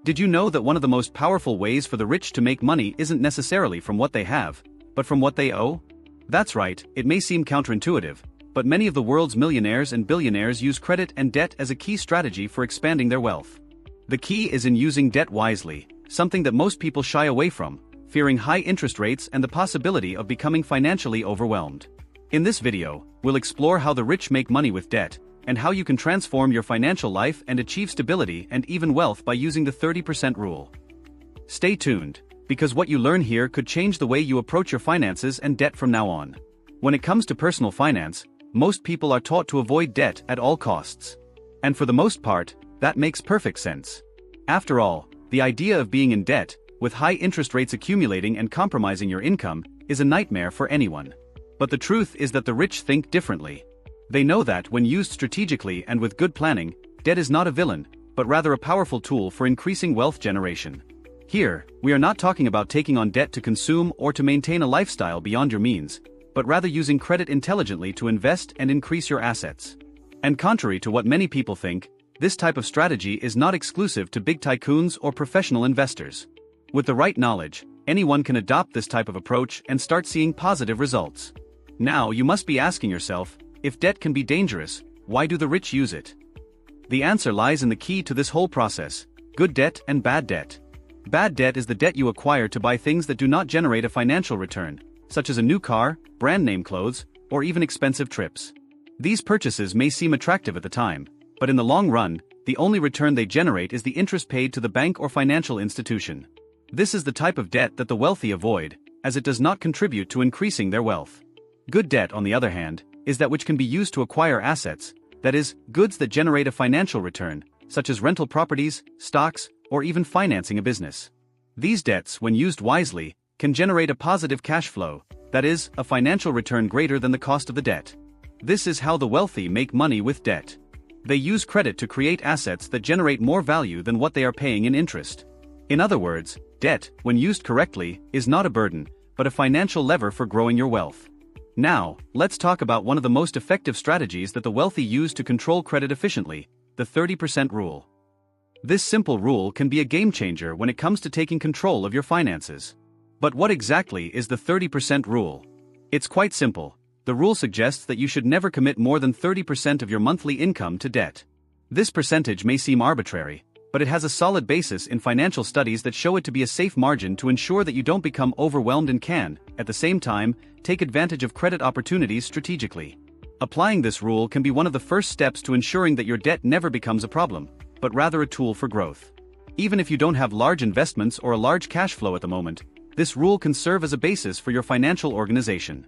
Did you know that one of the most powerful ways for the rich to make money isn't necessarily from what they have, but from what they owe? That's right, it may seem counterintuitive, but many of the world's millionaires and billionaires use credit and debt as a key strategy for expanding their wealth. The key is in using debt wisely, something that most people shy away from, fearing high interest rates and the possibility of becoming financially overwhelmed. In this video, we'll explore how the rich make money with debt, and how you can transform your financial life and achieve stability and even wealth by using the 30% rule. Stay tuned, because what you learn here could change the way you approach your finances and debt from now on. When it comes to personal finance, most people are taught to avoid debt at all costs. And for the most part, that makes perfect sense. After all, the idea of being in debt, with high interest rates accumulating and compromising your income, is a nightmare for anyone. But the truth is that the rich think differently. They know that when used strategically and with good planning, debt is not a villain, but rather a powerful tool for increasing wealth generation. Here, we are not talking about taking on debt to consume or to maintain a lifestyle beyond your means, but rather using credit intelligently to invest and increase your assets. And contrary to what many people think, this type of strategy is not exclusive to big tycoons or professional investors. With the right knowledge, anyone can adopt this type of approach and start seeing positive results. Now you must be asking yourself, if debt can be dangerous, why do the rich use it? The answer lies in the key to this whole process: good debt and bad debt. Bad debt is the debt you acquire to buy things that do not generate a financial return, such as a new car, brand name clothes, or even expensive trips. These purchases may seem attractive at the time, but in the long run, the only return they generate is the interest paid to the bank or financial institution. This is the type of debt that the wealthy avoid, as it does not contribute to increasing their wealth. Good debt, on the other hand, is that which can be used to acquire assets, that is, goods that generate a financial return, such as rental properties, stocks, or even financing a business. These debts, when used wisely, can generate a positive cash flow, that is, a financial return greater than the cost of the debt. This is how the wealthy make money with debt. They use credit to create assets that generate more value than what they are paying in interest. In other words, debt, when used correctly, is not a burden, but a financial lever for growing your wealth. Now, let's talk about one of the most effective strategies that the wealthy use to control credit efficiently: the 30% rule. This simple rule can be a game changer when it comes to taking control of your finances. But what exactly is the 30% rule? It's quite simple. The rule suggests that you should never commit more than 30% of your monthly income to debt. This percentage may seem arbitrary, but it has a solid basis in financial studies that show it to be a safe margin to ensure that you don't become overwhelmed and can, at the same time, take advantage of credit opportunities strategically. Applying this rule can be one of the first steps to ensuring that your debt never becomes a problem, but rather a tool for growth. Even if you don't have large investments or a large cash flow at the moment, this rule can serve as a basis for your financial organization.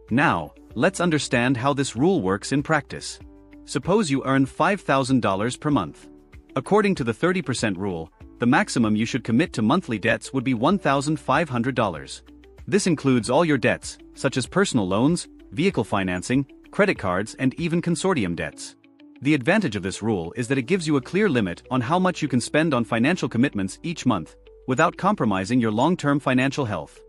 Now, let's understand how this rule works in practice. Suppose you earn $5,000 per month. According to the 30% rule, the maximum you should commit to monthly debts would be $1,500. This includes all your debts, such as personal loans, vehicle financing, credit cards, and even consortium debts. The advantage of this rule is that it gives you a clear limit on how much you can spend on financial commitments each month, without compromising your long-term financial health.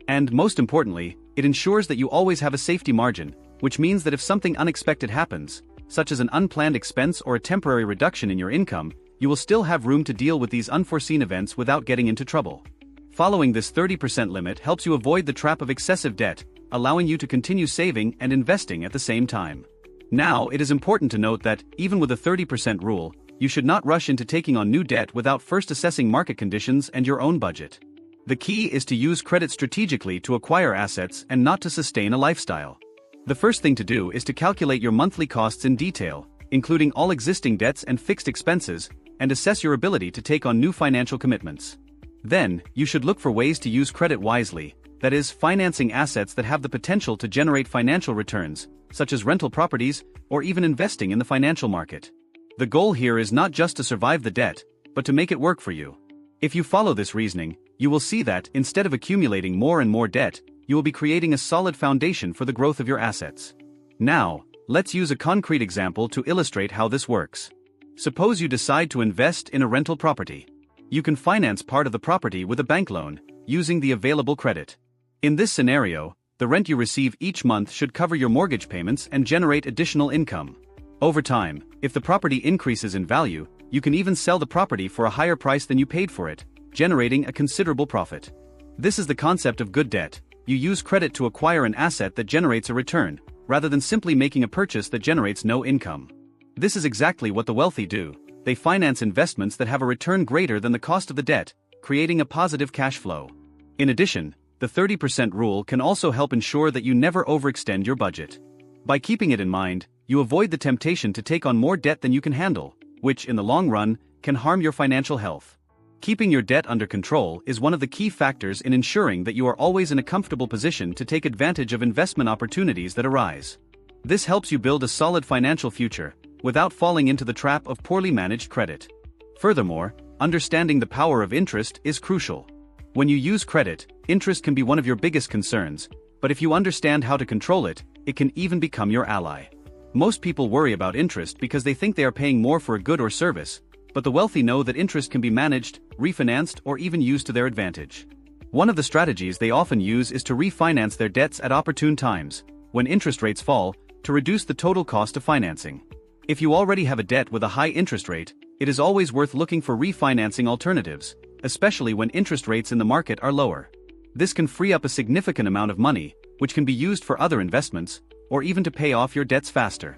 And most importantly, it ensures that you always have a safety margin, which means that if something unexpected happens, such as an unplanned expense or a temporary reduction in your income, you will still have room to deal with these unforeseen events without getting into trouble. Following this 30% limit helps you avoid the trap of excessive debt, allowing you to continue saving and investing at the same time. Now, it is important to note that, even with a 30% rule, you should not rush into taking on new debt without first assessing market conditions and your own budget. The key is to use credit strategically to acquire assets and not to sustain a lifestyle. The first thing to do is to calculate your monthly costs in detail, including all existing debts and fixed expenses, and assess your ability to take on new financial commitments. Then, you should look for ways to use credit wisely, that is, financing assets that have the potential to generate financial returns, such as rental properties, or even investing in the financial market. The goal here is not just to survive the debt, but to make it work for you. If you follow this reasoning, you will see that, instead of accumulating more and more debt, you will be creating a solid foundation for the growth of your assets. Now, let's use a concrete example to illustrate how this works. Suppose you decide to invest in a rental property. You can finance part of the property with a bank loan, using the available credit. In this scenario, the rent you receive each month should cover your mortgage payments and generate additional income. Over time, if the property increases in value, You can even sell the property for a higher price than you paid for it, generating a considerable profit. This is the concept of good debt. You use credit to acquire an asset that generates a return, rather than simply making a purchase that generates no income. This is exactly what the wealthy do. They finance investments that have a return greater than the cost of the debt, creating a positive cash flow. In addition, the 30% rule can also help ensure that you never overextend your budget. By keeping it in mind, you avoid the temptation to take on more debt than you can handle, which, in the long run, can harm your financial health. Keeping your debt under control is one of the key factors in ensuring that you are always in a comfortable position to take advantage of investment opportunities that arise. This helps you build a solid financial future, without falling into the trap of poorly managed credit. Furthermore, understanding the power of interest is crucial. When you use credit, interest can be one of your biggest concerns, but if you understand how to control it, it can even become your ally. Most people worry about interest because they think they are paying more for a good or service, but the wealthy know that interest can be managed, refinanced, or even used to their advantage. One of the strategies they often use is to refinance their debts at opportune times, when interest rates fall, to reduce the total cost of financing. If you already have a debt with a high interest rate, it is always worth looking for refinancing alternatives, especially when interest rates in the market are lower. This can free up a significant amount of money, which can be used for other investments, or even to pay off your debts faster.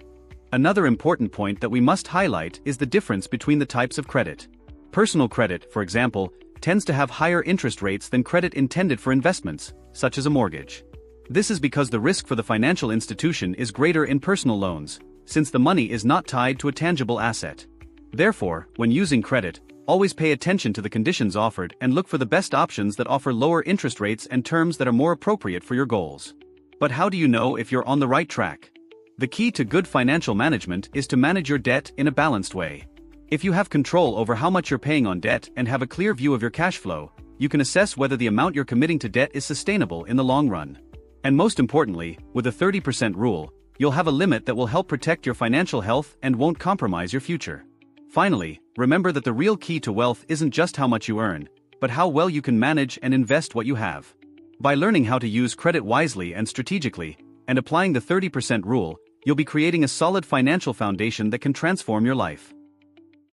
Another important point that we must highlight is the difference between the types of credit. Personal credit, for example, tends to have higher interest rates than credit intended for investments, such as a mortgage. This is because the risk for the financial institution is greater in personal loans, since the money is not tied to a tangible asset. Therefore, when using credit, always pay attention to the conditions offered and look for the best options that offer lower interest rates and terms that are more appropriate for your goals. But how do you know if you're on the right track? The key to good financial management is to manage your debt in a balanced way. If you have control over how much you're paying on debt and have a clear view of your cash flow, you can assess whether the amount you're committing to debt is sustainable in the long run. And most importantly, with a 30% rule, you'll have a limit that will help protect your financial health and won't compromise your future. Finally, remember that the real key to wealth isn't just how much you earn, but how well you can manage and invest what you have. By learning how to use credit wisely and strategically, and applying the 30% rule, you'll be creating a solid financial foundation that can transform your life.